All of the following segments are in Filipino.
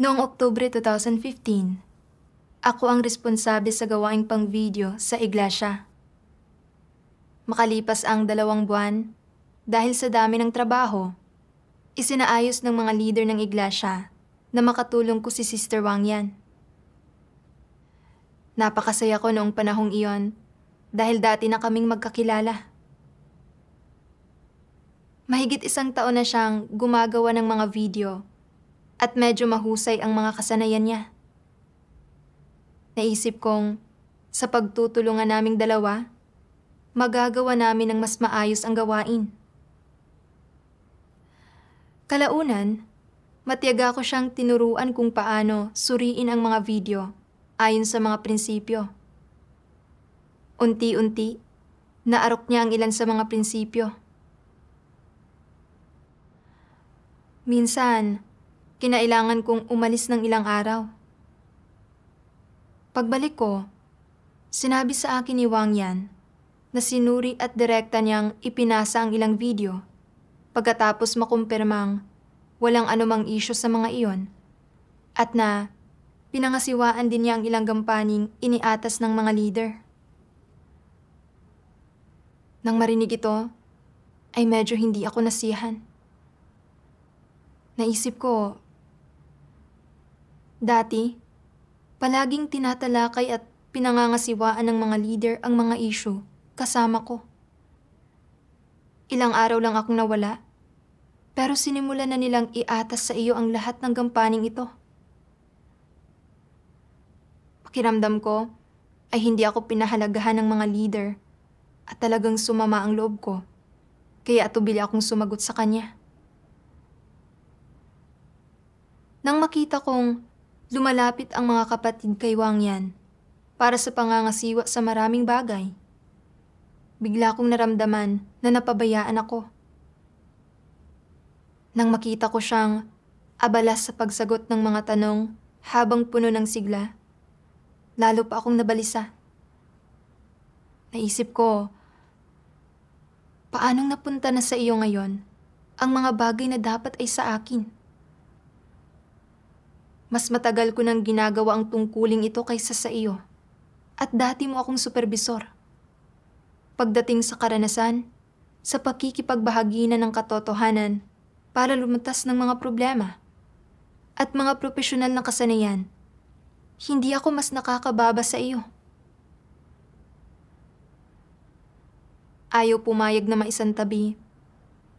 Noong Oktubre 2015, ako ang responsable sa gawaing pang-video sa iglesia. Makalipas ang 2 buwan, dahil sa dami ng trabaho, isinaayos ng mga leader ng iglesia na makatulong ko si Sister Wang Yan. Napakasaya ko noong panahong iyon dahil dati na kaming magkakilala. Mahigit 1 taon na siyang gumagawa ng mga video at medyo mahusay ang mga kasanayan niya. Naisip kong sa pagtutulungan naming dalawa, magagawa namin ng mas maayos ang gawain. Kalaunan, matiyaga ko siyang tinuruan kung paano suriin ang mga video ayon sa mga prinsipyo. Unti-unti, naarok niya ang ilan sa mga prinsipyo. Minsan, kinailangan kong umalis ng ilang araw. Pagbalik ko, sinabi sa akin ni Wang Yan na sinuri at direkta niyang ipinasa ang ilang video pagkatapos makumpirmang walang anumang isyu sa mga iyon at na pinangasiwaan din niya ang ilang gampaning iniatas ng mga leader. Nang marinig ito, ay medyo hindi ako nasiyahan. Naisip ko, dati, palaging tinatalakay at pinangangasiwaan ng mga leader ang mga issue kasama ko. Ilang araw lang akong nawala, pero sinimulan na nilang iatas sa iyo ang lahat ng gampaning ito. Pakiramdam ko ay hindi ako pinahalagahan ng mga leader at talagang sumama ang loob ko, kaya atubili akong sumagot sa kanya. Nang makita kong lumalapit ang mga kapatid kay Wang Yan para sa pangangasiwa sa maraming bagay, bigla kong naramdaman na napabayaan ako. Nang makita ko siyang abala sa pagsagot ng mga tanong habang puno ng sigla, lalo pa akong nabalisa. Naisip ko, paanong napunta na sa iyo ngayon ang mga bagay na dapat ay sa akin? Mas matagal ko nang ginagawa ang tungkuling ito kaysa sa iyo. At dati mo akong supervisor. Pagdating sa karanasan, sa pakikipagbahagi na ng katotohanan para lumutas ng mga problema at mga profesional na kasanayan, hindi ako mas nakakababa sa iyo. Ayaw pumayag na maisantabi.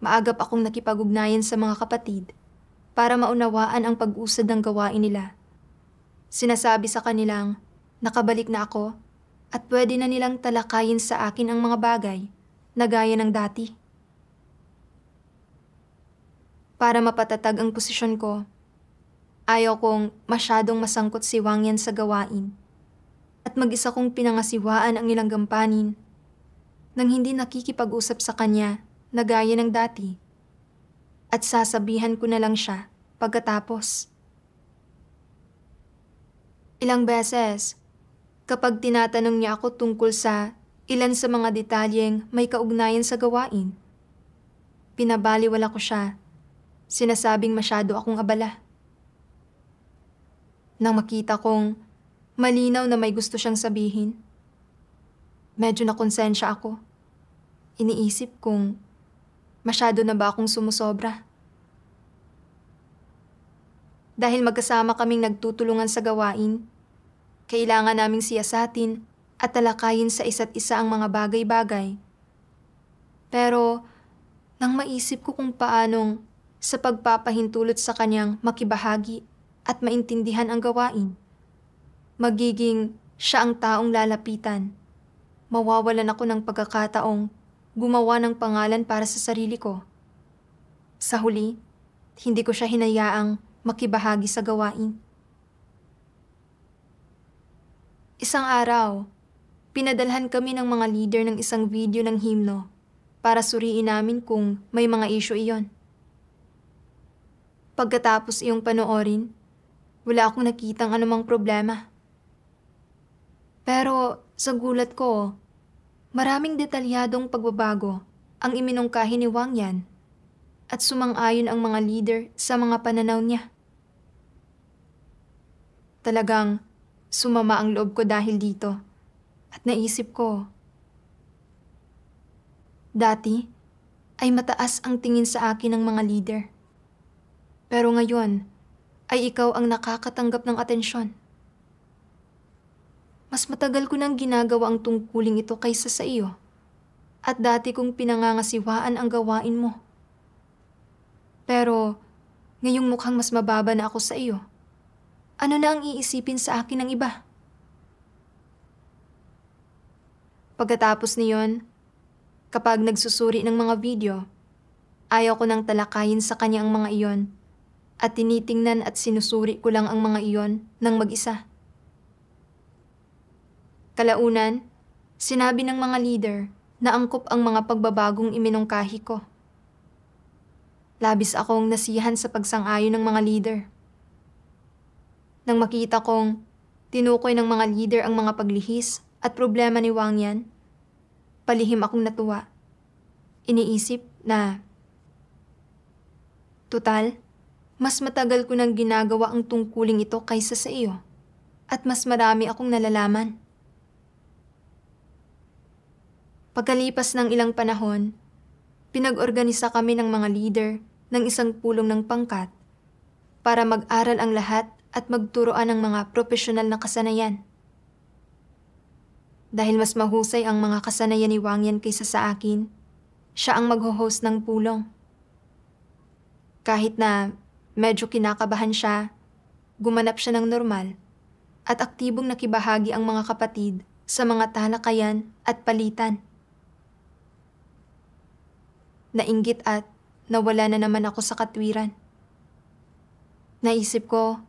Maagap akong nakipag-ugnayan sa mga kapatid para maunawaan ang pag-usad ng gawain nila. Sinasabi sa kanilang nakabalik na ako at pwede na nilang talakayin sa akin ang mga bagay na gaya ng dati. Para mapatatag ang posisyon ko, ayaw kong masyadong masangkot si Wang Yan sa gawain at mag-isa kong pinangasiwaan ang ilang gampanin nang hindi nakikipag-usap sa kanya na gaya ng dati. At sasabihan ko na lang siya pagkatapos. Ilang beses, kapag tinatanong niya ako tungkol sa ilan sa mga detalyeng may kaugnayan sa gawain, pinabaliwala ko siya, sinasabing masyado akong abala. Nang makita kong malinaw na may gusto siyang sabihin, medyo nakonsensya ako. Iniisip kong masyado na ba akong sumusobra? Dahil magkasama kaming nagtutulungan sa gawain, kailangan naming siyasatin at talakayin sa isa't isa ang mga bagay-bagay. Pero, nang maisip ko kung paanong sa pagpapahintulot sa kanyang makibahagi at maintindihan ang gawain, magiging siya ang taong lalapitan, mawawalan ako ng pagkakataong gumawa ng pangalan para sa sarili ko. Sa huli, hindi ko siya hinayaang makibahagi sa gawain. Isang araw, pinadalhan kami ng mga leader ng isang video ng himno para suriin namin kung may mga issue iyon. Pagkatapos iyong panoorin, wala akong nakitang anumang problema. Pero sa gulat ko, maraming detalyadong pagbabago ang iminungkahi ni Wang Yan at sumang-ayon ang mga leader sa mga pananaw niya. Talagang sumama ang loob ko dahil dito. At naisip ko, dati ay mataas ang tingin sa akin ng mga leader. Pero ngayon ay ikaw ang nakakatanggap ng atensyon. Mas matagal ko nang ginagawa ang tungkuling ito kaysa sa iyo. At dati kong pinangangasiwaan ang gawain mo. Pero ngayong mukhang mas mababa na ako sa iyo. Ano na ang iisipin sa akin ng iba? Pagkatapos niyon, kapag nagsusuri ng mga video, ayaw ko nang talakayin sa kanya ang mga iyon at tinitingnan at sinusuri ko lang ang mga iyon ng mag-isa. Kalaunan, sinabi ng mga leader na angkop ang mga pagbabagong iminungkahi ko. Labis akong nasiyahan sa pagsang-ayon ng mga leader. Nang makita kong tinukoy ng mga leader ang mga paglihis at problema ni Wang Yan, palihim akong natuwa. Iniisip na, tutal, mas matagal ko nang ginagawa ang tungkuling ito kaysa sa iyo at mas marami akong nalalaman. Pagkalipas ng ilang panahon, pinag-organisa kami ng mga leader ng isang pulong ng pangkat para mag-aral ang lahat at magturoan ng mga profesional na kasanayan. Dahil mas mahusay ang mga kasanayan ni Wang Yan kaysa sa akin, siya ang mag-host ng pulong. Kahit na medyo kinakabahan siya, gumanap siya ng normal at aktibong nakibahagi ang mga kapatid sa mga talakayan at palitan. Nainggit at nawala na naman ako sa katwiran. Naisip ko,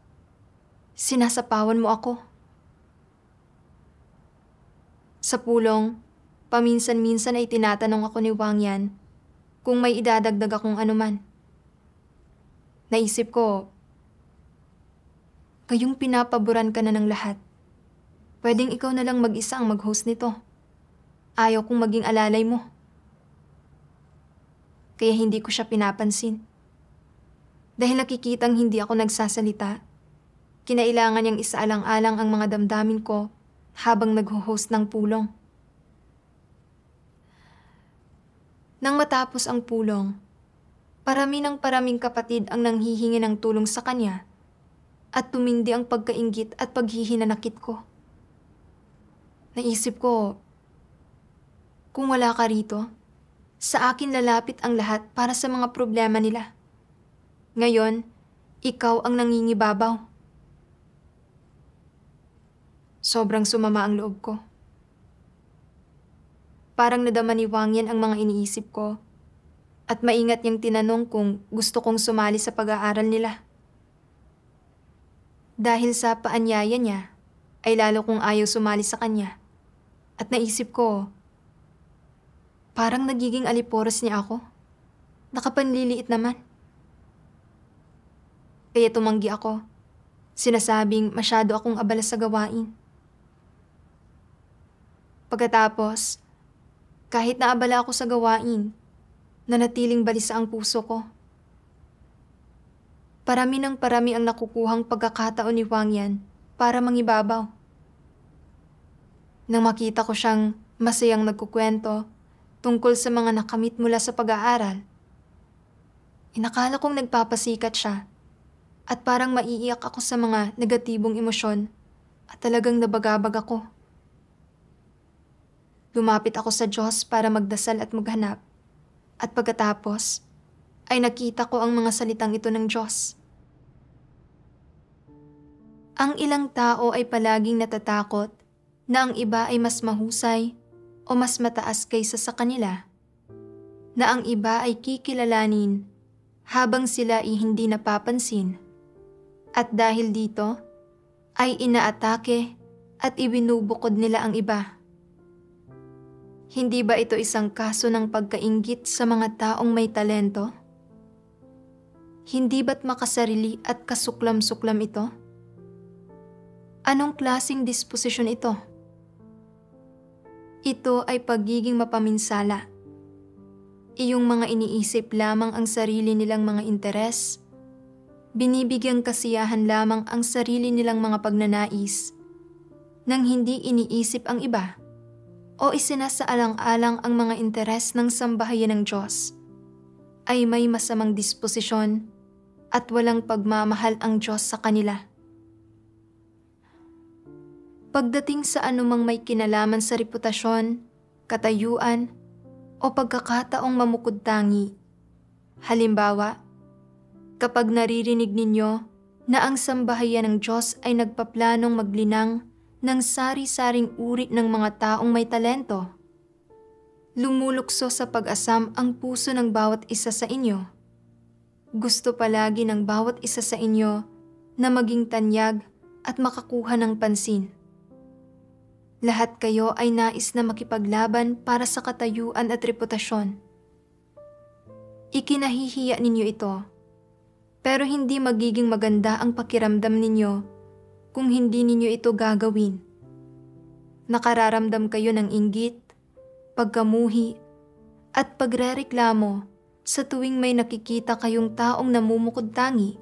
sinasapawan mo ako. Sa pulong, paminsan-minsan ay tinatanong ako ni Wang Yan kung may idadagdag akong anuman. Naisip ko, kayong pinapaboran ka na ng lahat. Pwedeng ikaw na lang mag-isa ang mag-host nito. Ayaw kong maging alalay mo. Kaya hindi ko siya pinapansin. Dahil nakikitang hindi ako nagsasalita, kinailangan niyang isaalang-alang ang mga damdamin ko habang nag-host ng pulong. Nang matapos ang pulong, paraming kapatid ang nanghihingi ng tulong sa kanya at tumindi ang pagkainggit at paghihinanakit ko. Naisip ko, kung wala ka rito, sa akin lalapit ang lahat para sa mga problema nila. Ngayon, ikaw ang nangingibabaw. Sobrang sumama ang loob ko. Parang nadama ni Wang Yan ang mga iniisip ko at maingat niyang tinanong kung gusto kong sumali sa pag-aaral nila. Dahil sa paanyaya niya, ay lalo kong ayaw sumali sa kanya. At naisip ko, parang nagiging aliporas niya ako. Nakapanliliit naman. Kaya tumanggi ako. Sinasabing masyado akong abala sa gawain. Pagkatapos, kahit naabala ako sa gawain, nanatiling balisa ang puso ko. Parami ng parami ang nakukuhang pagkakataon ni Wang Yan para mangibabaw. Nang makita ko siyang masayang nagkukwento tungkol sa mga nakamit mula sa pag-aaral, inakala kong nagpapasikat siya at parang maiiyak ako sa mga negatibong emosyon at talagang nabagabag ako. Lumapit ako sa Diyos para magdasal at maghanap at pagkatapos ay nakita ko ang mga salitang ito ng Diyos. Ang ilang tao ay palaging natatakot na ang iba ay mas mahusay o mas mataas kaysa sa kanila, na ang iba ay kikilalanin habang sila ay hindi napapansin. At dahil dito, ay inaatake at ibinubukod nila ang iba. Hindi ba ito isang kaso ng pagkainggit sa mga taong may talento? Hindi ba't makasarili at kasuklam-suklam ito? Anong klaseng disposisyon ito? Ito ay pagiging mapaminsala. Iyong mga iniisip lamang ang sarili nilang mga interes Binibigyang kasiyahan lamang ang sarili nilang mga pagnanais nang hindi iniisip ang iba o isinasaalang-alang ang mga interes ng sambahayan ng Diyos, ay may masamang disposisyon at walang pagmamahal ang Diyos sa kanila. Pagdating sa anumang may kinalaman sa reputasyon, katayuan, o pagkakataong mamukod-tangi, halimbawa, kapag naririnig ninyo na ang sambahayan ng Diyos ay nagpaplanong maglinang ng sari-saring uri ng mga taong may talento, lumulukso sa pag-asam ang puso ng bawat isa sa inyo. Gusto palagi ng bawat isa sa inyo na maging tanyag at makakuha ng pansin. Lahat kayo ay nais na makipaglaban para sa katayuan at reputasyon. Ikinahihiya ninyo ito, pero hindi magiging maganda ang pakiramdam ninyo kung hindi ninyo ito gagawin. Nakararamdam kayo ng inggit, pagkamuhi, at pagrereklamo sa tuwing may nakikita kayong taong namumukod-tangi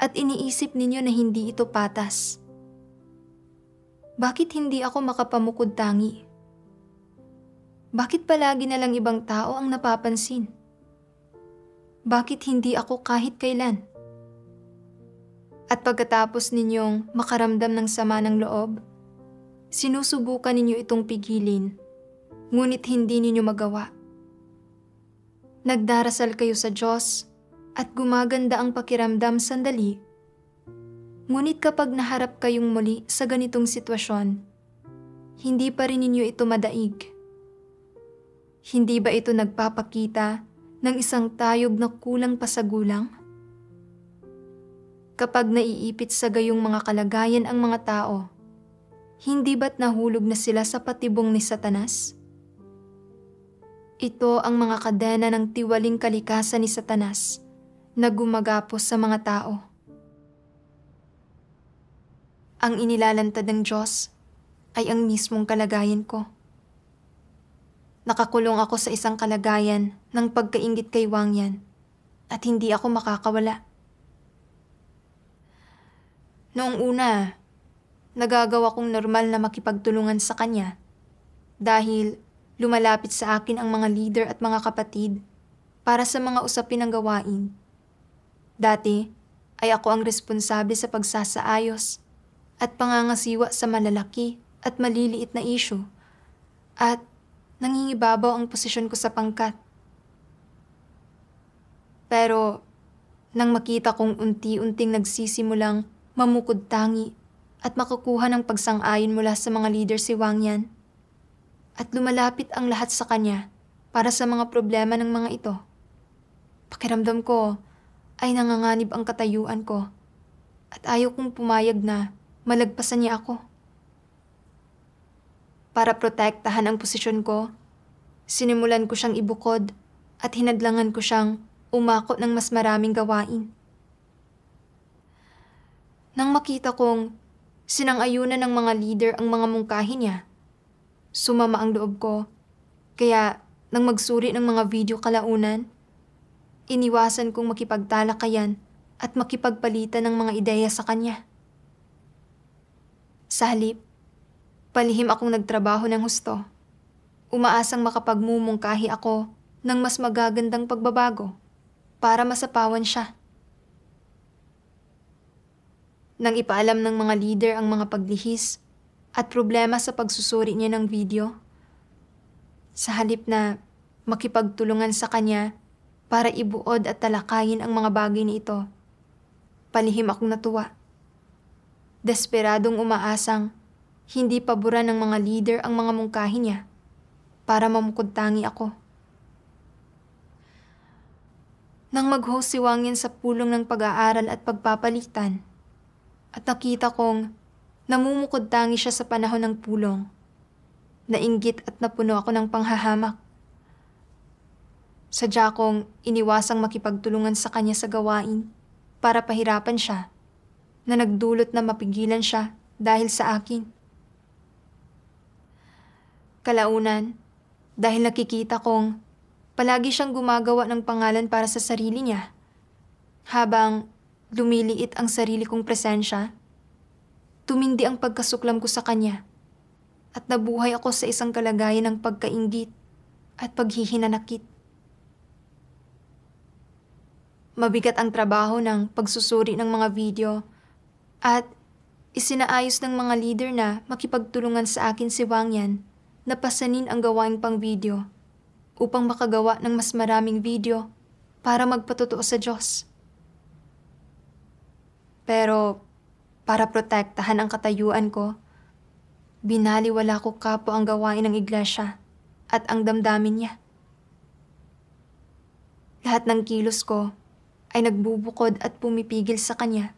at iniisip ninyo na hindi ito patas. Bakit hindi ako makapamukod-tangi? Bakit palagi na lang ibang tao ang napapansin? Bakit hindi ako kahit kailan? At pagkatapos ninyong makaramdam ng sama ng loob, sinusubukan ninyo itong pigilin, ngunit hindi ninyo magawa. Nagdarasal kayo sa Diyos at gumaganda ang pakiramdam sandali. Ngunit kapag naharap kayong muli sa ganitong sitwasyon, hindi pa rin ninyo ito madaig. Hindi ba ito nagpapakita ng isang tayog na kulang pa sa gulang? Kapag naiipit sa gayong mga kalagayan ang mga tao, hindi ba't nahulog na sila sa patibong ni Satanas? Ito ang mga kadena ng tiwaling kalikasan ni Satanas na gumagapos sa mga tao. Ang inilalantad ng Diyos ay ang mismong kalagayan ko. Nakakulong ako sa isang kalagayan ng pagkainggit kay Wangyan at hindi ako makakawala. Noong una, nagagawa kong normal na makipagtulungan sa kanya dahil lumalapit sa akin ang mga leader at mga kapatid para sa mga usapin ng gawain. Dati ay ako ang responsable sa pagsasaayos at pangangasiwa sa malalaki at maliliit na issue, at nangingibabaw ang posisyon ko sa pangkat. Pero nang makita kong unti-unting nagsisimulang mamukod-tangi at makukuha ng pagsang-ayon mula sa mga leader si Wangyan, at lumalapit ang lahat sa kanya para sa mga problema ng mga ito, pakiramdam ko ay nanganganib ang katayuan ko at ayaw kong pumayag na malagpasan niya ako. Para protektahan ang posisyon ko, sinimulan ko siyang ibukod at hinadlangan ko siyang umako ng mas maraming gawain. Nang makita kong sinang-ayunan ng mga leader ang mga mungkahi niya, sumama ang loob ko, kaya nang magsuri ng mga video kalaunan, iniwasan kong makipagtalakayan at makipagpalitan ng mga ideya sa kanya. Sa halip, palihim akong nagtrabaho ng husto. Umaasang makapagmumungkahi ako ng mas magagandang pagbabago para masapawan siya. Nang ipaalam ng mga leader ang mga paglihis at problema sa pagsusuri niya ng video, sa halip na makipagtulungan sa kanya para ibuod at talakayin ang mga bagay na ito, palihim akong natuwa. Desperadong umaasang hindi paboran ng mga leader ang mga mungkahi niya para mamukod-tangi ako. Nang mag-host si Wangyan sa pulong ng pag-aaral at pagpapalitan, at nakita kong namumukod-tangi siya sa panahon ng pulong, nainggit at napuno ako ng panghahamak. Sadya kong iniwasang makipagtulungan sa kanya sa gawain para pahirapan siya, na nagdulot na mapigilan siya dahil sa akin. Kalaunan, dahil nakikita kong palagi siyang gumagawa ng pangalan para sa sarili niya, habang lumiliit ang sarili kong presensya, tumindi ang pagkasuklam ko sa kanya at nabuhay ako sa isang kalagayan ng pagkainggit at paghihinanakit. Mabigat ang trabaho ng pagsusuri ng mga video at isinaayos ng mga leader na makipagtulungan sa akin si Wang Yan na pasanin ang gawaing pang video upang makagawa ng mas maraming video para magpatotoo sa Diyos. Pero para protektahan ang katayuan ko, binaliwala ko kapo ang gawain ng iglesia at ang damdamin niya. Lahat ng kilos ko ay nagbubukod at pumipigil sa kanya.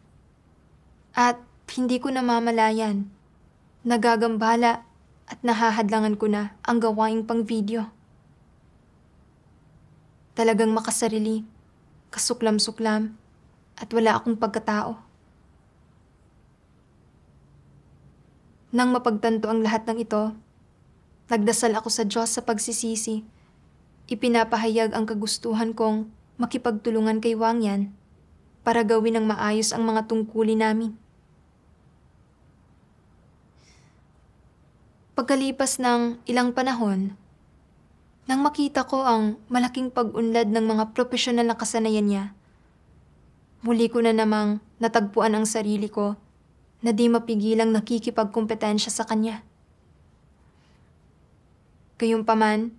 At hindi ko namamalayan, nagagambala at nahahadlangan ko na ang gawaing pang video. Talagang makasarili, kasuklam-suklam, at wala akong pagkatao. Nang mapagtanto ang lahat ng ito, nagdasal ako sa Diyos sa pagsisisi. Ipinapahayag ang kagustuhan kong makipagtulungan kay Wang Yan para gawin ng maayos ang mga tungkulin namin. Pagkalipas ng ilang panahon, nang makita ko ang malaking pag-unlad ng mga profesional na kasanayan niya, muli ko na namang natagpuan ang sarili ko na di mapigilang nakikipagkompetensya sa kanya. Gayunpaman,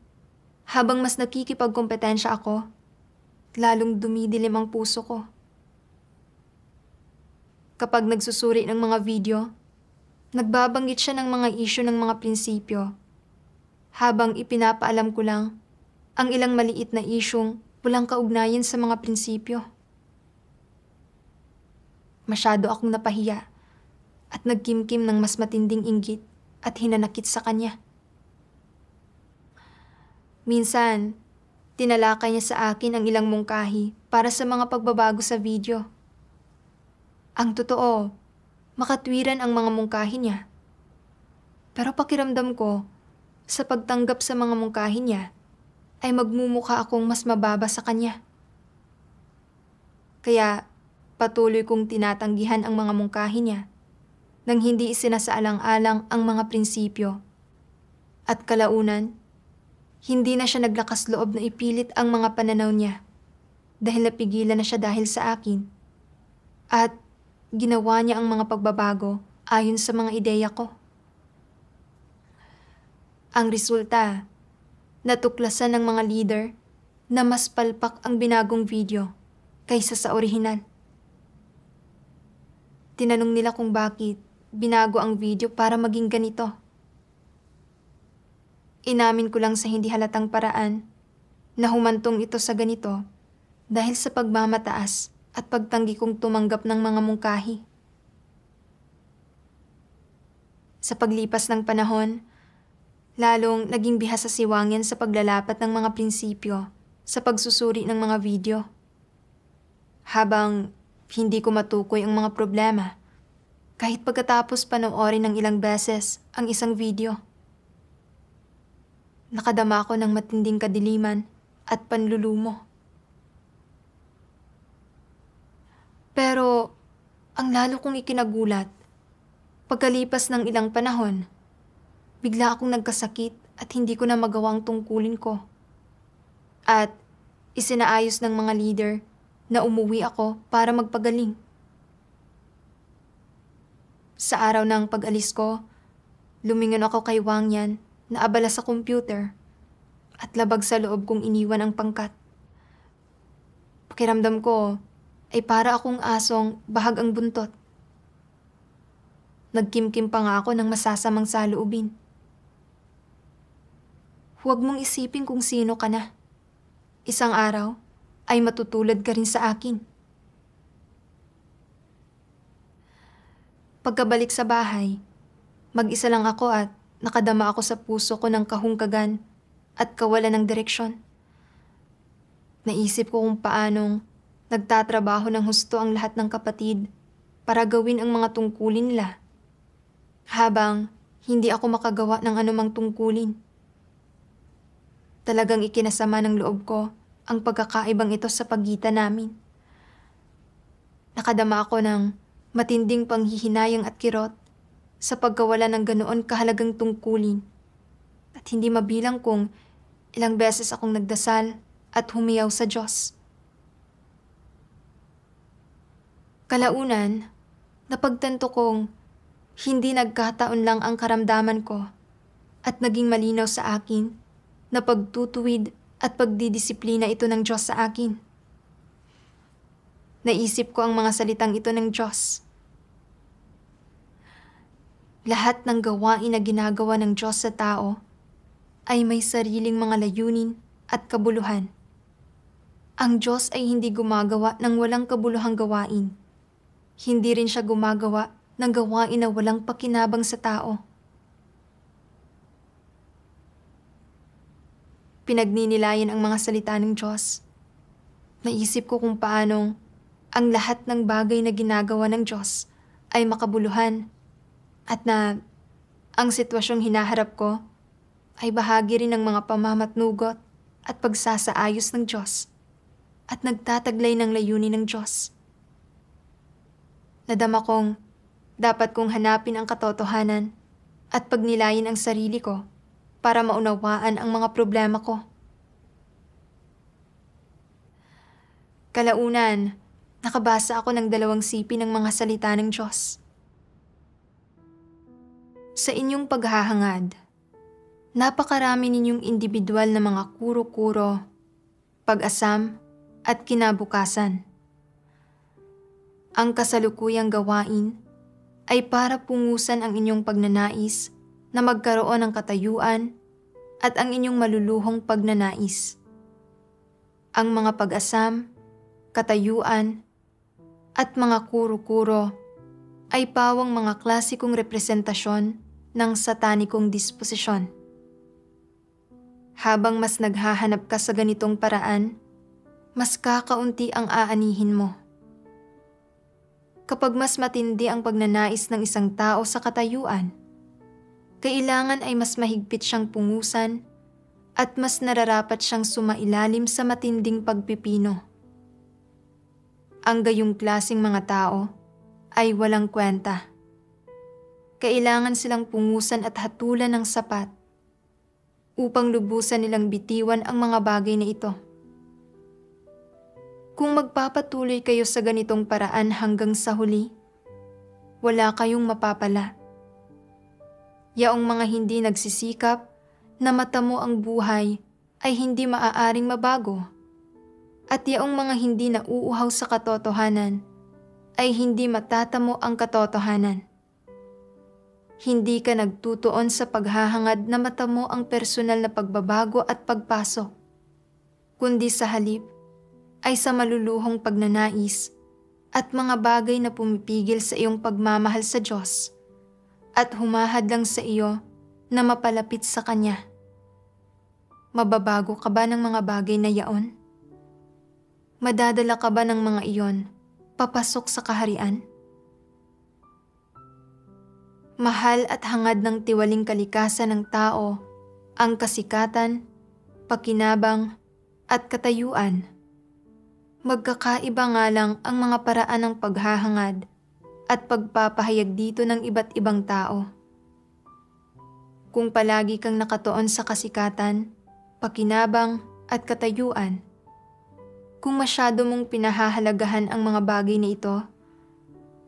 habang mas nakikipagkompetensya ako, lalong dumidilim ang puso ko. Kapag nagsusuri ng mga video, nagbabanggit siya ng mga isyu ng mga prinsipyo, habang ipinapaalam ko lang ang ilang maliit na isyung walang kaugnayan sa mga prinsipyo. Masyado akong napahiya at nagkimkim ng mas matinding inggit at hinanakit sa kanya. Minsan, tinalakay niya sa akin ang ilang mungkahi para sa mga pagbabago sa video. Ang totoo, makatwiran ang mga mungkahi niya. Pero pakiramdam ko, sa pagtanggap sa mga mungkahi niya, ay magmumukha akong mas mababa sa kanya. Kaya patuloy kong tinatanggihan ang mga mungkahi niya nang hindi isinasaalang-alang ang mga prinsipyo. At kalaunan, hindi na siya naglakas loob na ipilit ang mga pananaw niya dahil napigilan na siya dahil sa akin. At ginawa niya ang mga pagbabago ayon sa mga ideya ko. Ang resulta, natuklasan ng mga leader na mas palpak ang binagong video kaysa sa orihinal. Tinanong nila kung bakit binago ang video para maging ganito. Inamin ko lang sa hindi halatang paraan na humantong ito sa ganito dahil sa pagmamataas at pagtanggi kong tumanggap ng mga mungkahi. Sa paglipas ng panahon, lalong naging bihasa si Wang Yan sa paglalapat ng mga prinsipyo sa pagsusuri ng mga video. Habang hindi ko matukoy ang mga problema, kahit pagkatapos panoorin ng ilang beses ang isang video. Nakadama ako ng matinding kadiliman at panlulumo. Pero ang lalo kong ikinagulat, pagkalipas ng ilang panahon, bigla akong nagkasakit at hindi ko na magawa ang tungkulin ko. At isinaayos ng mga leader na umuwi ako para magpagaling. Sa araw ng pag-alis ko, lumingon ako kay Wang Yan na abala sa computer at labag sa loob kong iniwan ang pangkat. Pakiramdam ko ay para akong asong bahag ang buntot. Nagkimkim pa nga ako ng masasamang saloobin. Huwag mong isipin kung sino ka na. Isang araw ay matutulad ka rin sa akin. Pagkabalik sa bahay, mag-isa lang ako at nakadama ako sa puso ko ng kahungkagan at kawalan ng direksyon. Naisip ko kung paanong nagtatrabaho ng husto ang lahat ng kapatid para gawin ang mga tungkulin nila, habang hindi ako makagawa ng anumang tungkulin. Talagang ikinasama ng loob ko ang pagkakaibang ito sa pagitan namin. Nakadama ako ng matinding panghihinayang at kirot sa pagkawala ng ganoon kahalagang tungkulin at hindi mabilang kung ilang beses akong nagdasal at humiyaw sa Diyos. Kalaunan, napagtanto kong hindi nagkataon lang ang karamdaman ko at naging malinaw sa akin na pagtutuwid at pagdidisiplina ito ng Diyos sa akin. Naisip ko ang mga salitang ito ng Diyos. Lahat ng gawain na ginagawa ng Diyos sa tao ay may sariling mga layunin at kabuluhan. Ang Diyos ay hindi gumagawa ng walang kabuluhang gawain. Hindi rin siya gumagawa ng gawain na walang pakinabang sa tao. Pinagninilayan ang mga salita ng Diyos. Naisip ko kung paanong ang lahat ng bagay na ginagawa ng Diyos ay makabuluhan at na ang sitwasyong hinaharap ko ay bahagi rin ng mga pamamatnugot at pagsasaayos ng Diyos at nagtataglay ng layunin ng Diyos. Nadama kong dapat kong hanapin ang katotohanan at pagnilayin ang sarili ko para maunawaan ang mga problema ko. Kalaunan, nakabasa ako ng 2 sipi ng mga salita ng Diyos. Sa inyong paghahangad, napakarami ninyong individual na mga kuro-kuro, pag-asam at kinabukasan. Ang kasalukuyang gawain ay para pungusan ang inyong pagnanais na magkaroon ng katayuan at ang inyong maluluhong pagnanais. Ang mga pag-asam, katayuan, at mga kuro-kuro ay pawang mga klasikong representasyon ng satanikong disposisyon. Habang mas naghahanap ka sa ganitong paraan, mas kakaunti ang aanihin mo. Kapag mas matindi ang pagnanais ng isang tao sa katayuan, kailangan ay mas mahigpit siyang pungusan at mas nararapat siyang sumailalim sa matinding pagpipino. Ang gayong klaseng mga tao ay walang kwenta. Kailangan silang pungusan at hatulan ng sapat upang lubusan nilang bitiwan ang mga bagay na ito. Kung magpapatuloy kayo sa ganitong paraan hanggang sa huli, wala kayong mapapala. Yaong mga hindi nagsisikap na matamo ang buhay ay hindi maaaring mabago. At yaong mga hindi nauuhaw sa katotohanan ay hindi matatamo ang katotohanan. Hindi ka nagtutuon sa paghahangad na matamo ang personal na pagbabago at pagpasok, kundi sa halip ay sa maluluhong pagnanais at mga bagay na pumipigil sa iyong pagmamahal sa Diyos at humahad lang sa iyo na mapalapit sa Kanya. Mababago ka ba ng mga bagay na yaon? Madadala ka ba ng mga iyon papasok sa kaharian? Mahal at hangad ng tiwaling kalikasan ng tao ang kasikatan, pakinabang at katayuan. Magkakaiba nga lang ang mga paraan ng paghahangad at pagpapahayag dito ng iba't ibang tao. Kung palagi kang nakatuon sa kasikatan, pakinabang at katayuan, kung masyado mong pinahahalagahan ang mga bagay na ito,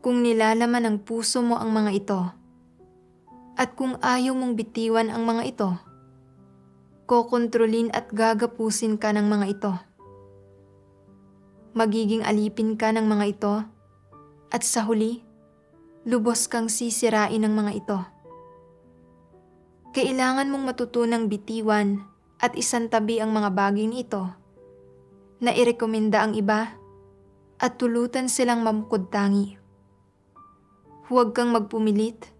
kung nilalaman ng puso mo ang mga ito, at kung ayaw mong bitiwan ang mga ito, kokontrolin at gagapusin ka ng mga ito. Magiging alipin ka ng mga ito, at sa huli, lubos kang sisirain ng mga ito. Kailangan mong matutunang bitiwan at isantabi ang mga bagay nito na irekomenda ang iba at tulutan silang mamukod-tangi. Huwag kang magpumilit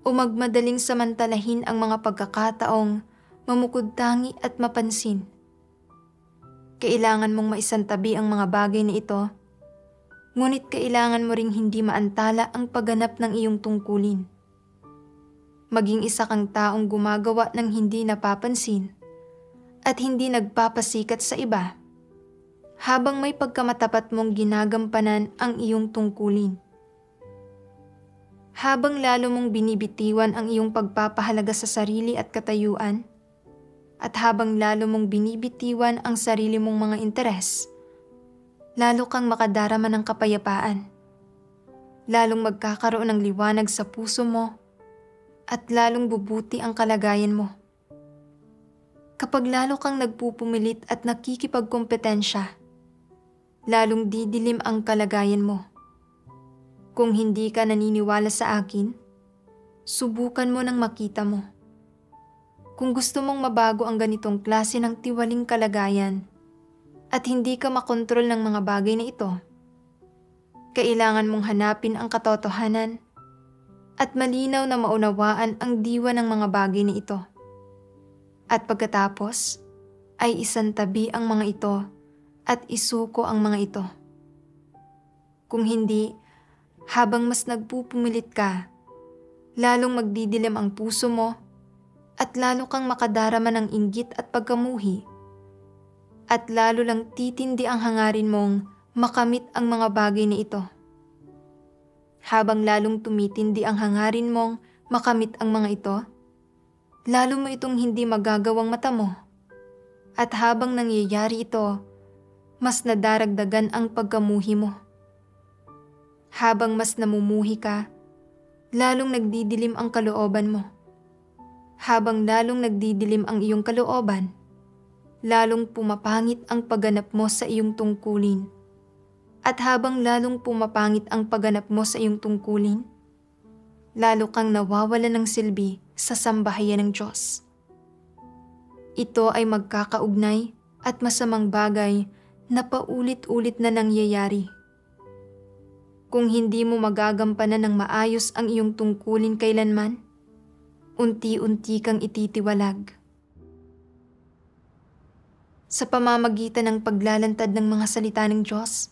o magmadaling samantalahin ang mga pagkakataong mamukod-tangi at mapansin. Kailangan mong maisantabi ang mga bagay na ito, ngunit kailangan mo ring hindi maantala ang pagganap ng iyong tungkulin. Maging isa kang taong gumagawa ng hindi napapansin at hindi nagpapasikat sa iba, habang may pagkamatapat mong ginagampanan ang iyong tungkulin. Habang lalo mong binibitiwan ang iyong pagpapahalaga sa sarili at katayuan, at habang lalo mong binibitiwan ang sarili mong mga interes, lalo kang makadarama ng kapayapaan. Lalong magkakaroon ng liwanag sa puso mo at lalong bubuti ang kalagayan mo. Kapag lalo kang nagpupumilit at nakikipagkompetensya, lalong didilim ang kalagayan mo. Kung hindi ka naniniwala sa akin, subukan mo nang makita mo. Kung gusto mong mabago ang ganitong klase ng tiwaling kalagayan at hindi ka makontrol ng mga bagay na ito, kailangan mong hanapin ang katotohanan at malinaw na maunawaan ang diwa ng mga bagay na ito. At pagkatapos, ay isantabi ang mga ito at isuko ang mga ito. Kung hindi, habang mas nagpupumilit ka, lalong magdidilim ang puso mo at lalo kang makadarama ng inggit at pagkamuhi. At lalo lang titindi ang hangarin mong makamit ang mga bagay na ito. Habang lalong tumitindi ang hangarin mong makamit ang mga ito, lalo mo itong hindi magagawang mata mo. At habang nangyayari ito, mas nadaragdagan ang pagkamuhi mo. Habang mas namumuhi ka, lalong nagdidilim ang kalooban mo. Habang lalong nagdidilim ang iyong kalooban, lalong pumapangit ang pagganap mo sa iyong tungkulin. At habang lalong pumapangit ang pagganap mo sa iyong tungkulin, lalo kang nawawalan ng silbi sa sambahayan ng Diyos. Ito ay magkakaugnay at masamang bagay na paulit-ulit na nangyayari. Kung hindi mo magagampanan ng maayos ang iyong tungkulin kailanman, unti-unti kang ititiwalag. Sa pamamagitan ng paglalantad ng mga salita ng Diyos,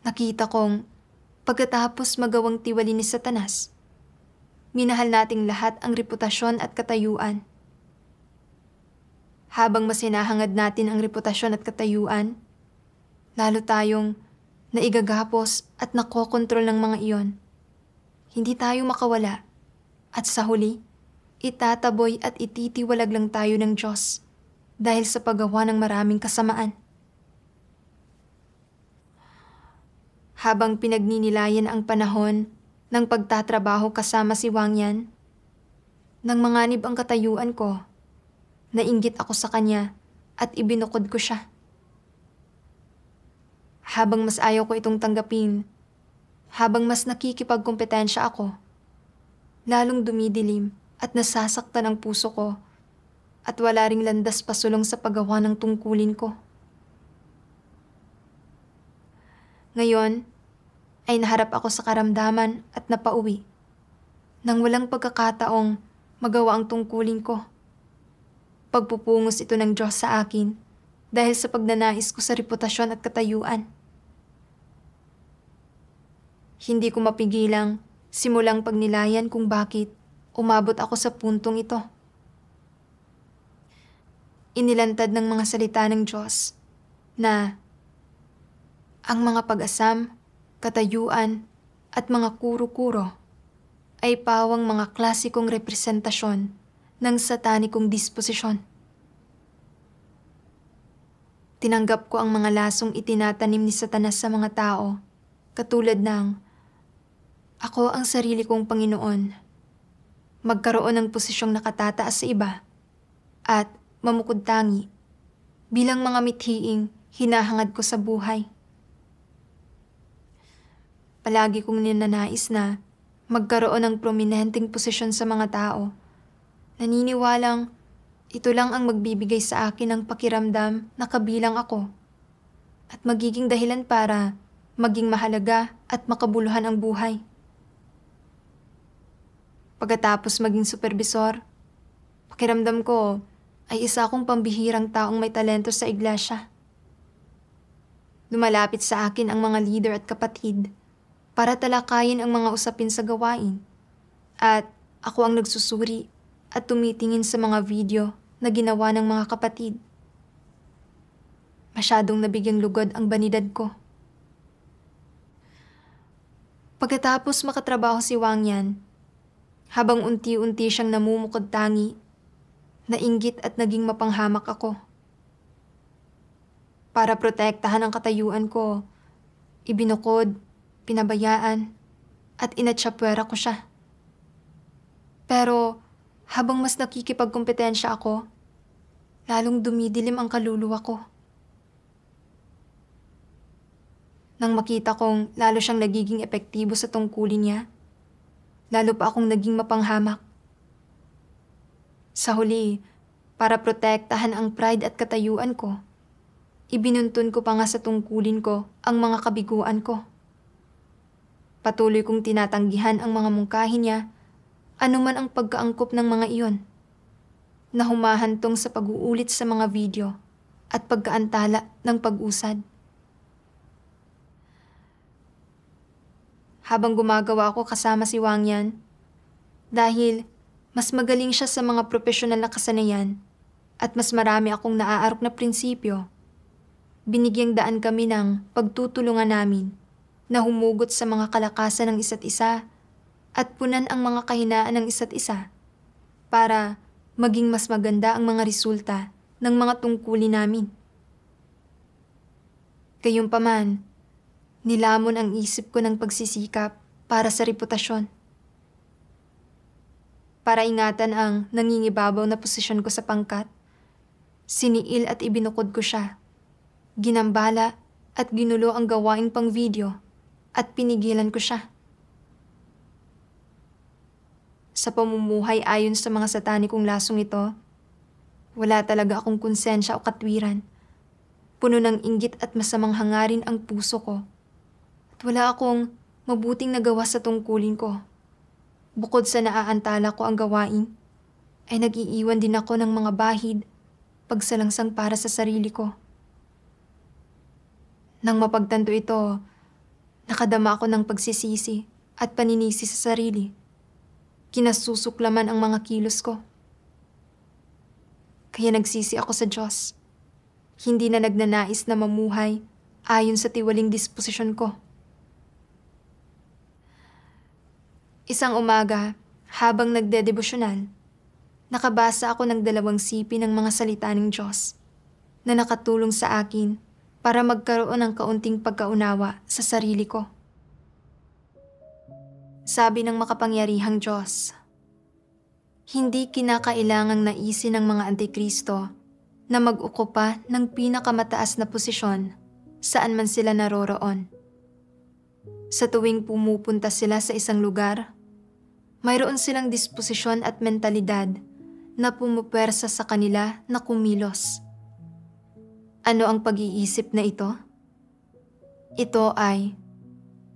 nakita kong pagkatapos magawang tiwali ni Satanas, minahal nating lahat ang reputasyon at katayuan. Habang mas hinahangad natin ang reputasyon at katayuan, lalo tayong naigagapos at nakokontrol ng mga iyon. Hindi tayo makawala at sa huli, itataboy at ititiwalag lang tayo ng Diyos dahil sa paggawa ng maraming kasamaan. Habang pinagninilayan ang panahon ng pagtatrabaho kasama si Wang Yan, nang manganib ang katayuan ko, nainggit ako sa kanya at ibinukod ko siya. Habang mas ayaw ko itong tanggapin, habang mas nakikipagkompetensya ako, lalong dumidilim at nasasaktan ang puso ko at wala ring landas pasulong sa paggawa ng tungkulin ko. Ngayon, ay naharap ako sa karamdaman at napauwi nang walang pagkakataong magawa ang tungkulin ko. Pagpupungos ito ng Diyos sa akin dahil sa pagnanais ko sa reputasyon at katayuan. Hindi ko mapigilang simulang pagnilayan kung bakit umabot ako sa puntong ito. Inilantad ng mga salita ng Diyos na ang mga pag-asam, katayuan at mga kuro-kuro ay pawang mga klasikong representasyon ng satanikong disposisyon. Tinanggap ko ang mga lasong itinatanim ni Satanas sa mga tao, katulad ng ako ang sarili kong Panginoon, magkaroon ng posisyong nakatataas sa iba, at mamukod tangi bilang mga mithiing hinahangad ko sa buhay. Palagi kong ninanais na magkaroon ng prominenteng posisyon sa mga tao. Naniniwalang ito lang ang magbibigay sa akin ng pakiramdam na kabilang ako at magiging dahilan para maging mahalaga at makabuluhan ang buhay. Pagkatapos maging supervisor, pakiramdam ko ay isa akong pambihirang taong may talento sa iglesia. Lumalapit sa akin ang mga leader at kapatid para talakayin ang mga usapin sa gawain, at ako ang nagsusuri at tumitingin sa mga video na ginawa ng mga kapatid. Masyadong nabigyang lugod ang banidad ko. Pagkatapos makatrabaho si Wang Yan, habang unti-unti siyang namumukod-tangi, nainggit at naging mapanghamak ako. Para protektahan ang katayuan ko, ibinukod, pinabayaan, at inatsapwera ko siya. Pero habang mas nakikipagkompetensya ako, lalong dumidilim ang kaluluwa ko. Nang makita kong lalo siyang nagiging epektibo sa tungkulin niya, lalo pa akong naging mapanghamak. Sa huli, para protektahan ang pride at katayuan ko, ibinuntun ko pa nga sa tungkulin ko ang mga kabiguan ko. Patuloy kong tinatanggihan ang mga mungkahi niya, anuman ang pagkaangkop ng mga iyon, na humahantong sa pag-uulit sa mga video at pagkaantala ng pag-usad. Habang gumagawa ako kasama si Wang Yan, dahil mas magaling siya sa mga profesional na kasanayan at mas marami akong naaarok na prinsipyo, binigyang daan kami ng pagtutulungan namin na humugot sa mga kalakasan ng isa't isa at punan ang mga kahinaan ng isa't isa para maging mas maganda ang mga resulta ng mga tungkulin namin. Gayunpaman, nilamon ang isip ko ng pagsisikap para sa reputasyon. Para ingatan ang nangingibabaw na posisyon ko sa pangkat, siniil at ibinukod ko siya. Ginambala at ginulo ang gawaing pang video at pinigilan ko siya. Sa pamumuhay ayon sa mga satanikong lasong ito, wala talaga akong konsensya o katwiran. Puno ng inggit at masamang hangarin ang puso ko. At wala akong mabuting nagawa sa tungkulin ko. Bukod sa naaantala ko ang gawain, ay nag-iiwan din ako ng mga bahid, pagsalangsang para sa sarili ko. Nang mapagtanto ito, nakadama ako ng pagsisisi at paninisi sa sarili. Kinasusuklaman ang mga kilos ko. Kaya nagsisi ako sa Diyos. Hindi na nagnanais na mamuhay ayon sa tiwaling disposisyon ko. Isang umaga, habang nagdedebosyonal, nakabasa ako ng 2 sipi ng mga salita ng Diyos na nakatulong sa akin para magkaroon ng kaunting pagkaunawa sa sarili ko. Sabi ng makapangyarihang Diyos, hindi kinakailangang naisin ng mga antikristo na mag-ukupa ng pinakamataas na posisyon saan man sila naroroon. Sa tuwing pumupunta sila sa isang lugar, mayroon silang disposisyon at mentalidad na pumupwersa sa kanila na kumilos. Ano ang pag-iisip na ito? Ito ay,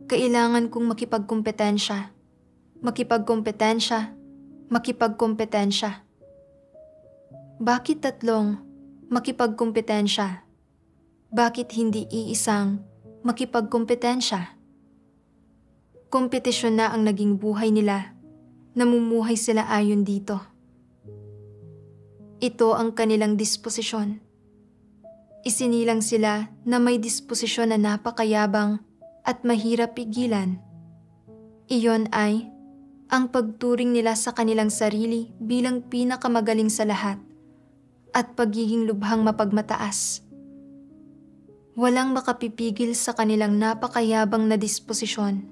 kailangan kong makipagkompetensya, makipagkompetensya, makipagkompetensya. Bakit 3 makipagkompetensya? Bakit hindi iisang makipagkompetensya? Kompetisyon na ang naging buhay nila. Namumuhay sila ayon dito. Ito ang kanilang disposisyon. Isinilang sila na may disposisyon na napakayabang at mahirap pigilan. Iyon ay ang pagturing nila sa kanilang sarili bilang pinakamagaling sa lahat at pagiging lubhang mapagmataas. Walang makapipigil sa kanilang napakayabang na disposisyon.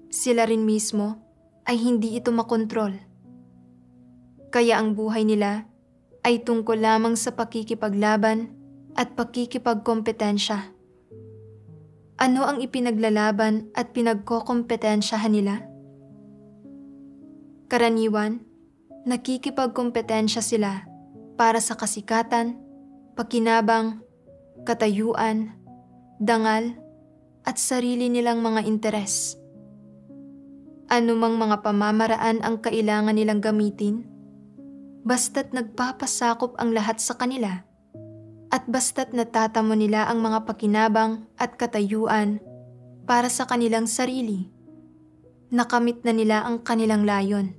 Sila rin mismo ay hindi ito makontrol. Kaya ang buhay nila ay tungkol lamang sa pakikipaglaban at pakikipagkompetensya. Ano ang ipinaglalaban at pinagkokompetensyahan nila? Karaniwan, nakikipagkompetensya sila para sa kasikatan, pakinabang, katayuan, dangal, at sarili nilang mga interes. Anumang mga pamamaraan ang kailangan nilang gamitin, basta't nagpapasakop ang lahat sa kanila, at basta't natatamo nila ang mga pakinabang at katayuan para sa kanilang sarili, nakamit na nila ang kanilang layon.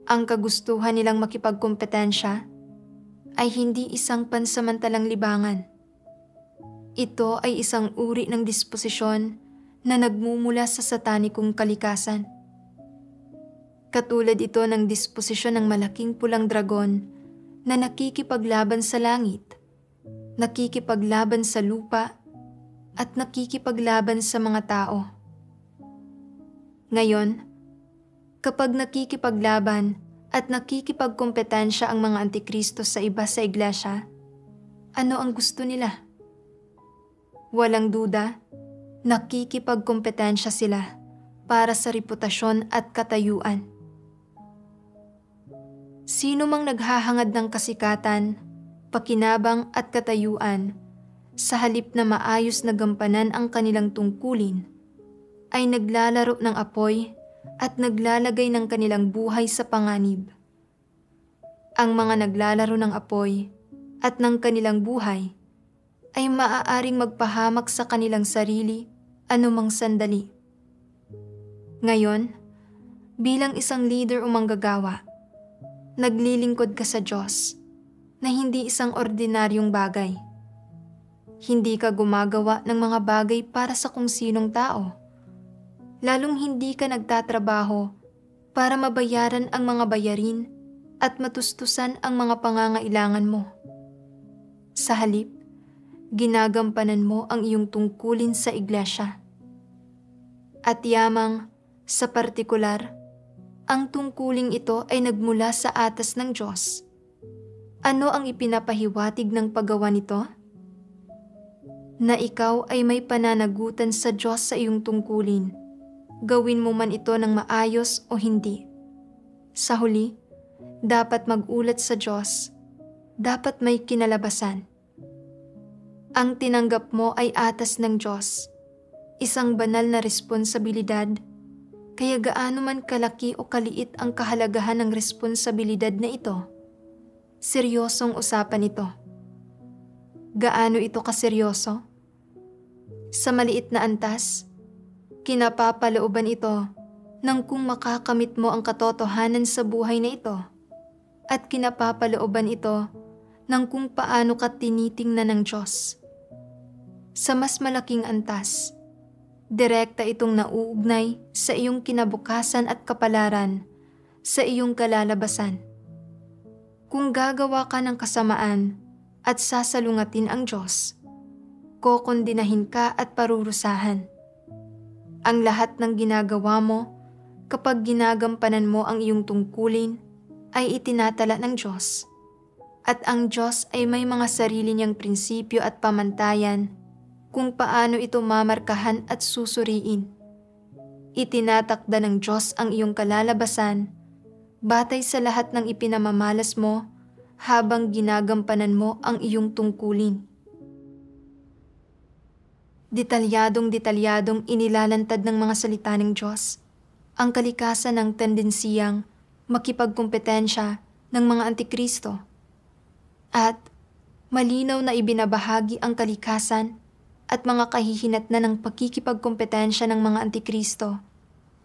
Ang kagustuhan nilang makipagkompetensya ay hindi isang pansamantalang libangan. Ito ay isang uri ng disposisyon na nagmumula sa satanikong kalikasan. Katulad ito ng disposisyon ng malaking pulang dragon na nakikipaglaban sa langit, nakikipaglaban sa lupa, at nakikipaglaban sa mga tao. Ngayon, kapag nakikipaglaban at nakikipagkompetensya ang mga antikristo sa iba sa iglesia, ano ang gusto nila? Walang duda, nakikipagkompetensya sila para sa reputasyon at katayuan. Sino mang naghahangad ng kasikatan, pakinabang at katayuan, sa halip na maayos na gampanan ang kanilang tungkulin, ay naglalaro ng apoy at naglalagay ng kanilang buhay sa panganib. Ang mga naglalaro ng apoy at ng kanilang buhay ay maaaring magpahamak sa kanilang sarili anumang sandali. Ngayon, bilang isang leader o manggagawa, naglilingkod ka sa Diyos na hindi isang ordinaryong bagay. Hindi ka gumagawa ng mga bagay para sa kung sinong tao. Lalong hindi ka nagtatrabaho para mabayaran ang mga bayarin at matustusan ang mga pangangailangan mo. Sa halip, ginagampanan mo ang iyong tungkulin sa iglesia. At yamang, sa partikular, ang tungkuling ito ay nagmula sa atas ng Diyos. Ano ang ipinapahiwatig ng paggawa nito? Na ikaw ay may pananagutan sa Diyos sa iyong tungkulin, gawin mo man ito ng maayos o hindi. Sa huli, dapat magulat sa Diyos, dapat may kinalabasan. Ang tinanggap mo ay atas ng Diyos, isang banal na responsibilidad, kaya gaano man kalaki o kaliit ang kahalagahan ng responsibilidad na ito, seryosong usapan ito. Gaano ito kaseryoso? Sa maliit na antas, kinapapalooban ito ng kung makakamit mo ang katotohanan sa buhay na ito, at kinapapalooban ito ng kung paano ka tinitingnan ng Diyos. Sa mas malaking antas, direkta itong nauugnay sa iyong kinabukasan at kapalaran, sa iyong kalalabasan. Kung gagawa ka ng kasamaan at sasalungatin ang Diyos, kokondinahin ka at parurusahan. Ang lahat ng ginagawa mo kapag ginagampanan mo ang iyong tungkulin ay itinatala ng Diyos. At ang Diyos ay may mga sarili niyang prinsipyo at pamantayan kung paano ito mamarkahan at susuriin. Itinatakda ng Diyos ang iyong kalalabasan batay sa lahat ng ipinamamalas mo habang ginagampanan mo ang iyong tungkulin. Detalyadong inilalantad ng mga salita ng Diyos ang kalikasan ng tendensiyang makipagkompetensya ng mga antikristo, at malinaw na ibinabahagi ang kalikasan at mga kahihinatnan ng pakikipagkompetensya ng mga antikristo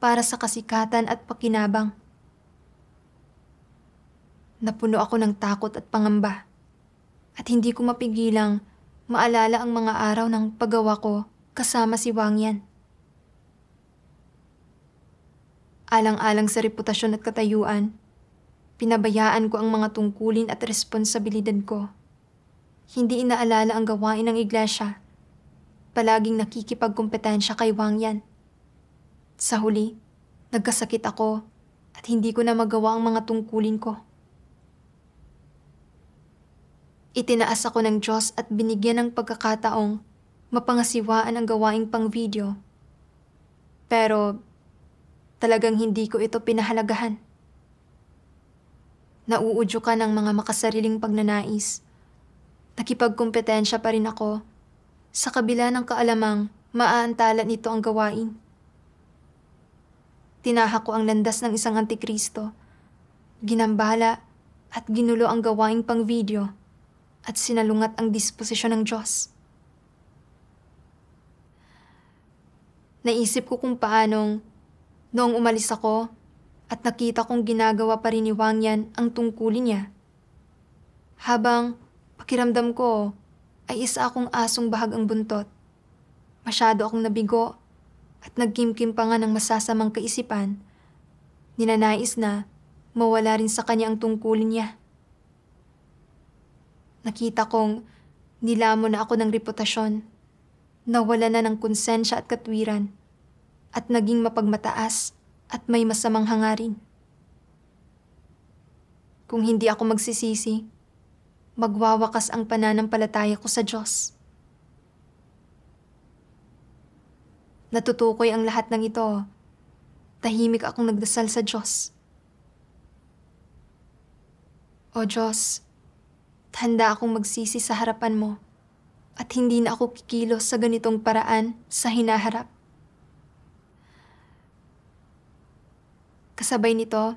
para sa kasikatan at pakinabang. Napuno ako ng takot at pangamba, at hindi ko mapigilang maalala ang mga araw ng paggawa ko kasama si Wang Yan. Alang-alang sa reputasyon at katayuan, pinabayaan ko ang mga tungkulin at responsibilidad ko. Hindi inaalala ang gawain ng iglesia. Palaging nakikipagkompetensya kay Wang Yan. Sa huli, nagkasakit ako at hindi ko na magawa ang mga tungkulin ko. Itinaas ako ng Diyos at binigyan ng pagkakataong mapangasiwaan ang gawaing pang-video. Pero talagang hindi ko ito pinahalagahan. Nauudyo ka ng mga makasariling pagnanais. Nakipagkompetensya pa rin ako sa kabila ng kaalamang maaantala nito ang gawain. Tinahak ko ang landas ng isang antikristo, ginambala at ginulo ang gawaing pang-video at sinalungat ang disposisyon ng Diyos. Naisip ko kung paanong noong umalis ako at nakita kong ginagawa pa rin ni Wang Yan ang tungkulin niya. Habang pakiramdam ko ay isa akong asong bahag ang buntot. Masyado akong nabigo at nagkimkim pa nga ng masasamang kaisipan. Ninanais na mawala rin sa kanya ang tungkulin niya. Nakita kong nilamon na ako ng reputasyon. Nawala na ng konsensya at katwiran. At naging mapagmataas at may masamang hangarin. Kung hindi ako magsisisi, magwawakas ang pananampalataya ko sa Diyos. Natutukoy ang lahat ng ito. Tahimik akong nagdasal sa Diyos. O Diyos, handa akong magsisi sa harapan mo at hindi na ako kikilos sa ganitong paraan sa hinaharap. Kasabay nito,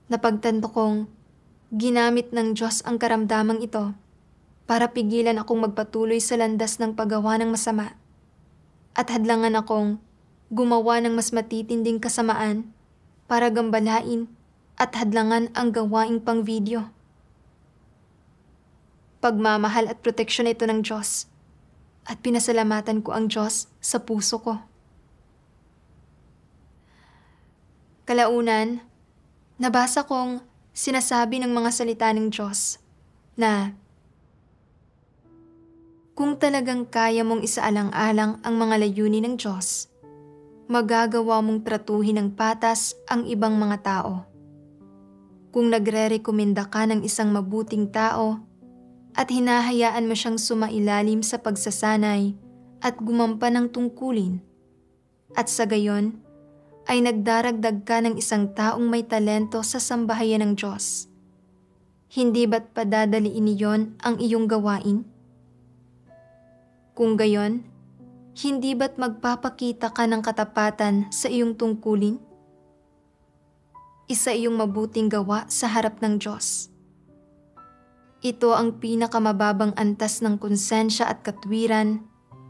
napagtanto kong ginamit ng Diyos ang karamdamang ito para pigilan akong magpatuloy sa landas ng paggawa ng masama at hadlangan akong gumawa ng mas matitinding kasamaan para gambalain at hadlangan ang gawaing pang-video. Pagmamahal at proteksyon ito ng Diyos at pinasalamatan ko ang Diyos sa puso ko. Kalaunan, nabasa kong sinasabi ng mga salita ng Diyos na kung talagang kaya mong isaalang-alang ang mga layunin ng Diyos, magagawa mong tratuhin ng patas ang ibang mga tao. Kung nagre-rekomenda ka ng isang mabuting tao at hinahayaan mo siyang sumailalim sa pagsasanay at gumampan ng tungkulin, at sa gayon, ay nagdaragdag ka ng isang taong may talento sa sambahayan ng Diyos. Hindi ba't padadaliin niyon ang iyong gawain? Kung gayon, hindi ba't magpapakita ka ng katapatan sa iyong tungkulin? Isa iyong mabuting gawa sa harap ng Diyos. Ito ang pinakamababang antas ng konsensya at katwiran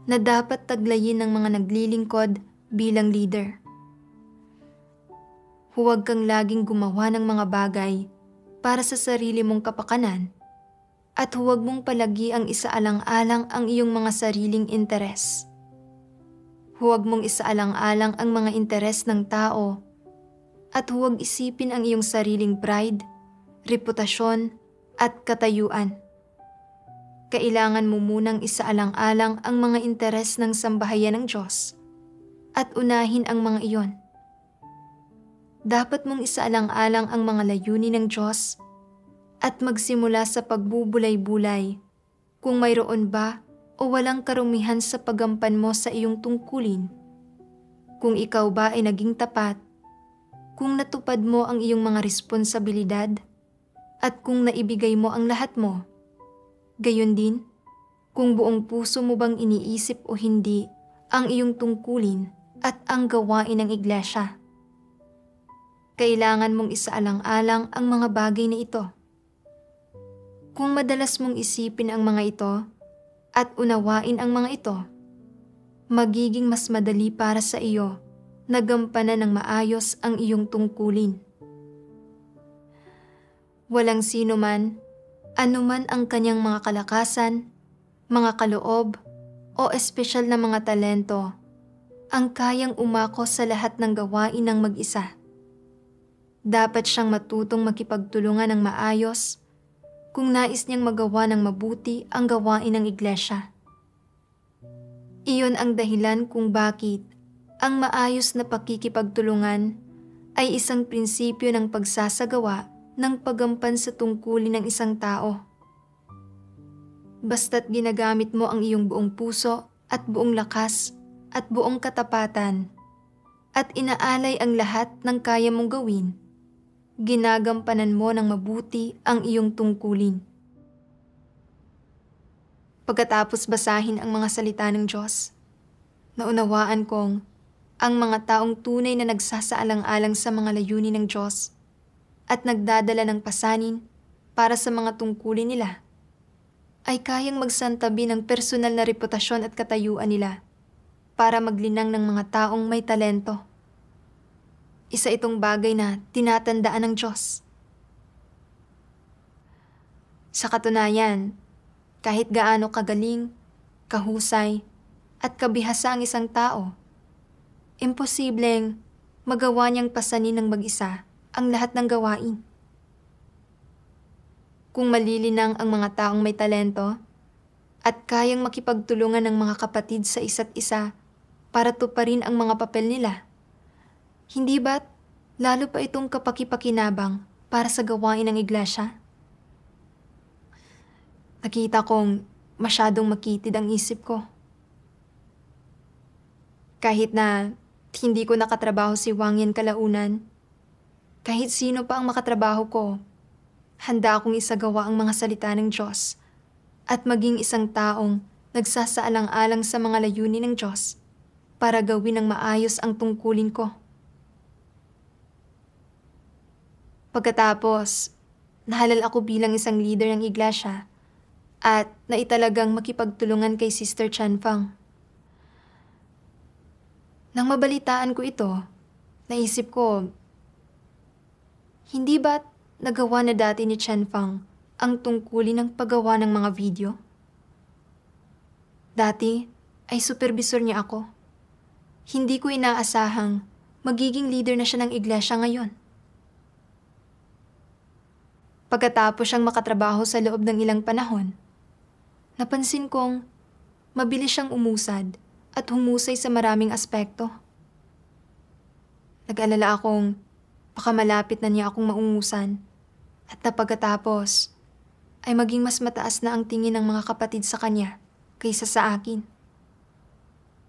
na dapat taglayin ng mga naglilingkod bilang leader. Huwag kang laging gumawa ng mga bagay para sa sarili mong kapakanan at huwag mong palagi ang isaalang-alang ang iyong mga sariling interes. Huwag mong isaalang-alang ang mga interes ng tao at huwag isipin ang iyong sariling pride, reputasyon at katayuan. Kailangan mo munang isaalang-alang ang mga interes ng sambahayan ng Diyos at unahin ang mga iyon. Dapat mong isaalang-alang ang mga layunin ng Diyos at magsimula sa pagbubulay-bulay kung mayroon ba o walang karumihan sa paggampan mo sa iyong tungkulin. Kung ikaw ba ay naging tapat, kung natupad mo ang iyong mga responsibilidad, at kung naibigay mo ang lahat mo. Gayon din, kung buong puso mo bang iniisip o hindi ang iyong tungkulin at ang gawain ng iglesia. Kailangan mong isaalang-alang ang mga bagay na ito. Kung madalas mong isipin ang mga ito at unawain ang mga ito, magiging mas madali para sa iyo na gampanan ng maayos ang iyong tungkulin. Walang sino man, anuman ang kanyang mga kalakasan, mga kaloob, o espesyal na mga talento, ang kayang umako sa lahat ng gawain ng mag-isa. Dapat siyang matutong makipagtulungan ng maayos kung nais niyang magawa ng mabuti ang gawain ng iglesia. Iyon ang dahilan kung bakit ang maayos na pakikipagtulungan ay isang prinsipyo ng pagsasagawa ng paggampan sa tungkulin ng isang tao. Basta't ginagamit mo ang iyong buong puso at buong lakas at buong katapatan at inaalay ang lahat ng kaya mong gawin, ginagampanan mo ng mabuti ang iyong tungkulin. Pagkatapos basahin ang mga salita ng Diyos, naunawaan kong ang mga taong tunay na nagsasaalang-alang sa mga layunin ng Diyos at nagdadala ng pasanin para sa mga tungkulin nila ay kayang magsantabi ng personal na reputasyon at katayuan nila para maglinang ng mga taong may talento. Isa itong bagay na tinatandaan ng Diyos. Sa katunayan, Kahit gaano kagaling, kahusay, at kabihasa ang isang tao, imposibleng magawa niyang pasanin ng mag-isa ang lahat ng gawain. Kung malilinang ang mga taong may talento at kayang makipagtulungan ng mga kapatid sa isa't isa para tuparin ang mga papel nila, hindi ba't lalo pa itong kapakipakinabang para sa gawain ng iglesia? Nakita kong masyadong makitid ang isip ko. Kahit na hindi ko nakatrabaho si Wangyan kalaunan, kahit sino pa ang makatrabaho ko, handa akong isagawa ang mga salita ng Diyos at maging isang taong nagsasaalang-alang sa mga layunin ng Diyos para gawin ng maayos ang tungkulin ko. Pagkatapos, nahalal ako bilang isang leader ng iglesia at naitalagang makipagtulungan kay Sister Chan Fang. Nang mabalitaan ko ito, naisip ko, hindi ba't nagawa na dati ni Chan Fang ang tungkulin ng paggawa ng mga video? Dati ay supervisor niya ako. Hindi ko inaasahang magiging leader na siya ng iglesia ngayon. Pagkatapos siyang makatrabaho sa loob ng ilang panahon, napansin kong mabilis siyang umusad at humusay sa maraming aspekto. Nag-alala akong baka malapit na niya akong maungusan at na pagkatapos ay maging mas mataas na ang tingin ng mga kapatid sa kanya kaysa sa akin.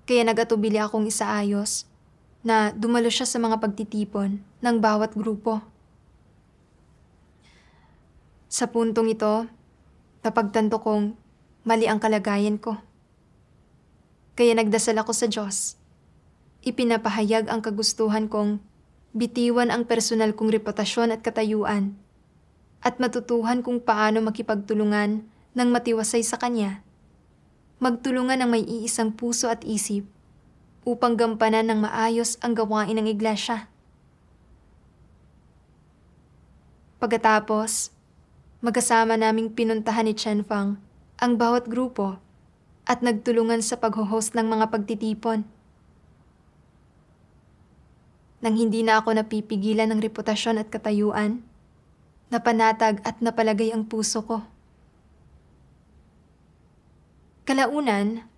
Kaya nag-atubili akong isaayos na dumalo siya sa mga pagtitipon ng bawat grupo. Sa puntong ito, napagtanto kong mali ang kalagayan ko. Kaya nagdasal ako sa Diyos. Ipinapahayag ang kagustuhan kong bitiwan ang personal kong reputasyon at katayuan at matutuhan kung paano makipagtulungan ng matiwasay sa Kanya. Magtulungan ng may iisang puso at isip upang gampanan ng maayos ang gawain ng iglesia. Pagkatapos, magkasama naming pinuntahan ni Chan Fang ang bawat grupo at nagtulungan sa pag-host ng mga pagtitipon. Nang hindi na ako napipigilan ng reputasyon at katayuan, napanatag at napalagay ang puso ko. Kalaunan,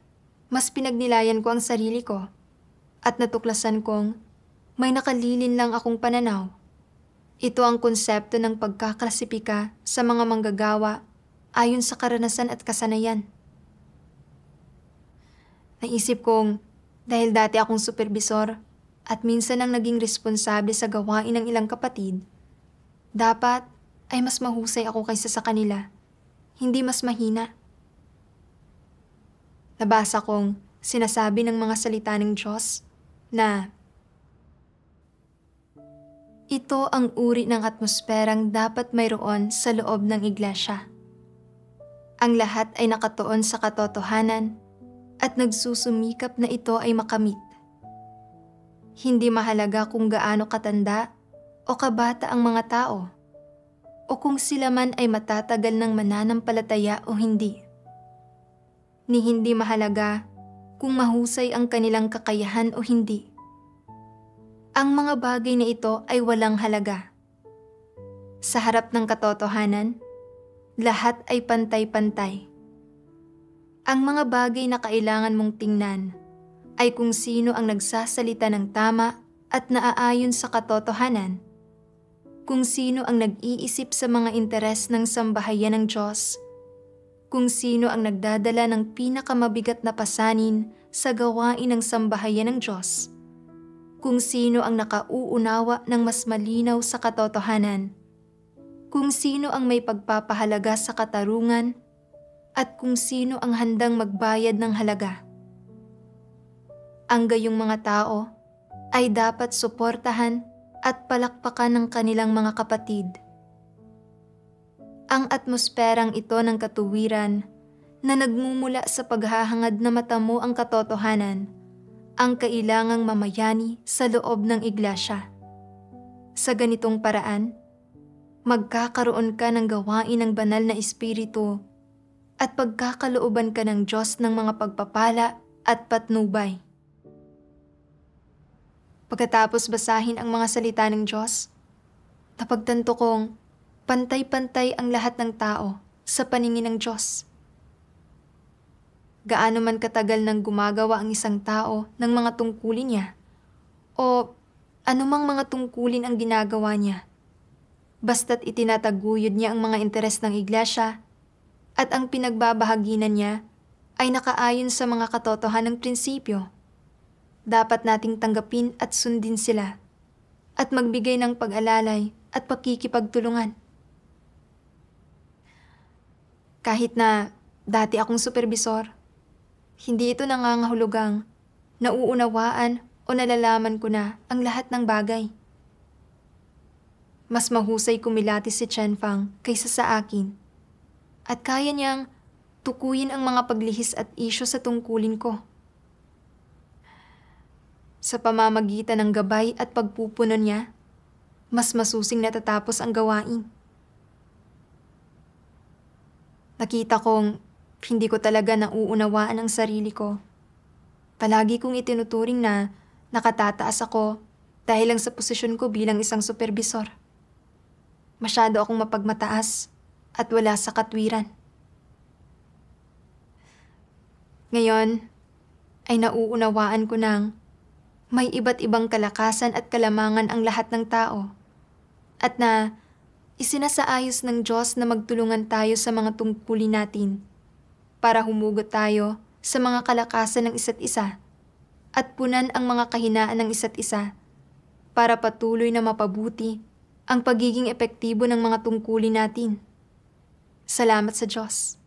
mas pinagnilayan ko ang sarili ko at natuklasan kong may nakalilin lang akong pananaw. Ito ang konsepto ng pagkaklasipika sa mga manggagawa ayon sa karanasan at kasanayan. Naisip kong dahil dati akong supervisor at minsan ang naging responsable sa gawain ng ilang kapatid, dapat ay mas mahusay ako kaysa sa kanila, hindi mas mahina. Nabasa kong sinasabi ng mga salita ng Diyos na ito ang uri ng atmosperang dapat mayroon sa loob ng iglesia. Ang lahat ay nakatuon sa katotohanan at nagsusumikap na ito ay makamit. Hindi mahalaga kung gaano katanda o kabata ang mga tao, o kung sila man ay matatagal ng mananampalataya o hindi. Ni hindi mahalaga kung mahusay ang kanilang kakayahan o hindi. Ang mga bagay na ito ay walang halaga. Sa harap ng katotohanan, lahat ay pantay-pantay. Ang mga bagay na kailangan mong tingnan ay kung sino ang nagsasalita ng tama at naaayon sa katotohanan, kung sino ang nag-iisip sa mga interes ng sambahayan ng Diyos, kung sino ang nagdadala ng pinakamabigat na pasanin sa gawain ng sambahayan ng Diyos, kung sino ang nakauunawa ng mas malinaw sa katotohanan, kung sino ang may pagpapahalaga sa katarungan, at kung sino ang handang magbayad ng halaga. Ang gayong mga tao ay dapat suportahan at palakpakan ng kanilang mga kapatid. Ang atmosperang ito ng katuwiran na nagmumula sa paghahangad na matamo ang katotohanan ang kailangang mamayani sa loob ng iglesia. Sa ganitong paraan, magkakaroon ka ng gawain ng banal na espiritu at pagkakalooban ka ng Diyos ng mga pagpapala at patnubay. Pagkatapos basahin ang mga salita ng Diyos, napagtanto kong pantay-pantay ang lahat ng tao sa paningin ng Diyos. Gaano man katagal nang gumagawa ang isang tao ng mga tungkulin niya, o anumang mga tungkulin ang ginagawa niya, basta't itinataguyod niya ang mga interes ng iglesia at ang pinagbabahaginan niya ay nakaayon sa mga katotohanang prinsipyo, dapat nating tanggapin at sundin sila at magbigay ng pag-alalay at pakikipagtulungan. Kahit na dati akong supervisor, hindi ito nangangahulugang nauunawaan o nalalaman ko na ang lahat ng bagay. Mas mahusay kumilatis si Chen Fang kaysa sa akin at kaya niyang tukuyin ang mga paglihis at isyu sa tungkulin ko. Sa pamamagitan ng gabay at pagpupuno niya, mas masusing natatapos ang gawain. Nakita kong hindi ko talaga nauunawaan ang sarili ko. Palagi kong itinuturing na nakatataas ako dahil lang sa posisyon ko bilang isang supervisor. Masyado akong mapagmataas at wala sa katwiran. Ngayon ay nauunawaan ko nang may iba't ibang kalakasan at kalamangan ang lahat ng tao at na isinasaayos ng Diyos na magtulungan tayo sa mga tungkulin natin para humugot tayo sa mga kalakasan ng isa't isa at punan ang mga kahinaan ng isa't isa para patuloy na mapabuti ang pagiging epektibo ng mga tungkulin natin. Salamat sa Diyos.